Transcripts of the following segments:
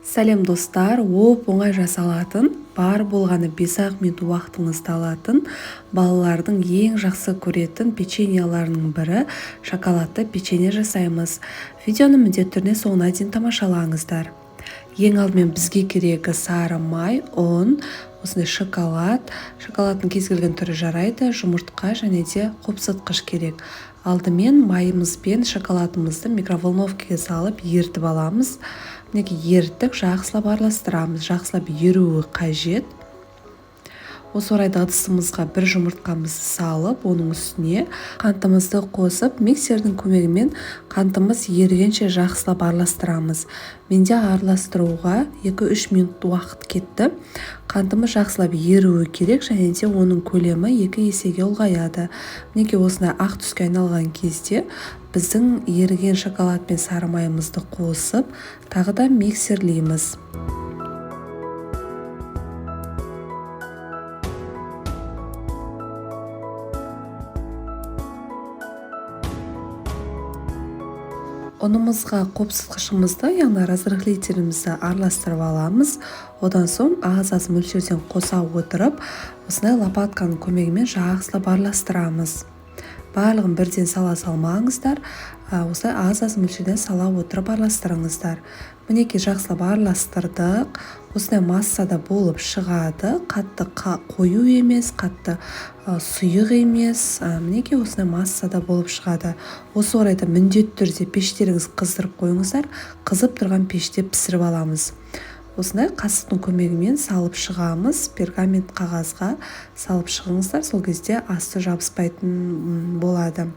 Сәлем достар, оңай жасалатын, бар болғаны 5-ақ минут уақытыңызды алатын, балалардың ең жақсы көретін печеньеларының бірі шоколадты печенье жасаймыз. Видеоны міндетті түрде соңына дейін тамашалаңыздар. Ең алдымен бізге керегі сары май, ұн, осындай шоколад. Шоколадтың кез келген түрі жарайды, жұмыртқа және де қопсытқыш керек. Алдымен майымыз бен шоколадымызды микроволновкаға салып ерітіп аламыз. Мінекей ерітіп, жақсылап араластырамыз. Жақсылап еруі қажет. Осы орайда ыдысымызға бір жұмыртқамызды салып, оның үстіне қантымызды қосып, миксердің көмегімен қантымыз ерігенше жақсылап араластырамыз. Менде араластыруға 2-3 минут уақыт кетті. Қантымыз жақсылап еруі керек, және де оның көлемі 2 есеге ұлғаяды. Мінекей осындай ақ түске айналған кезде біздің еріген шоколад пен сары майымызды қосып, тағы да миксерлейміз. Ұнымызға қопсытқышымызды, яғни разрыхлителімізді араластырып аламыз. Одан соң аз мөлшерден қоса отырып, осындай лопатканың көмегімен жақсылап араластырамыз. Барлығын бірден сала салмаңыздар, осылай аз мөлшерден сала отырып араластырыңыздар. Мінекей жақсылап араластырдық. Осындай массада болып шығады. Қатты қою емес, қатты сұйық емес. Мінекей осындай массада болып шығады. Осы орайда міндетті түрде пештеріңіз қыздырып қойыңыздар. Қызып тұрған пеште пісіріп аламыз. Осындай қасықтың көмегімен салып шығамыз. Пергамент қағазға салып шығыңыздар. Сол кезде асты жабыспайтын болады.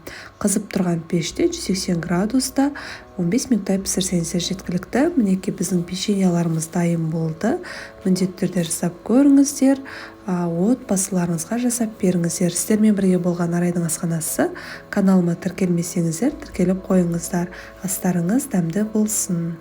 Қызып тұрған пеште 180 градуста 15 минуттай пісірсеңіздер жеткілікті. Мінекей біздің печеньеларымыз дайын болды. Міндетті түрде жасап көріңіздер. Отбасыларыңызға жасап беріңіздер. Сіздермен бірге болған Арайдың асханасы. Каналыма тіркелмесеңіздер, тіркеліп қойыңыздар. Астарыңыз дәмді болсын.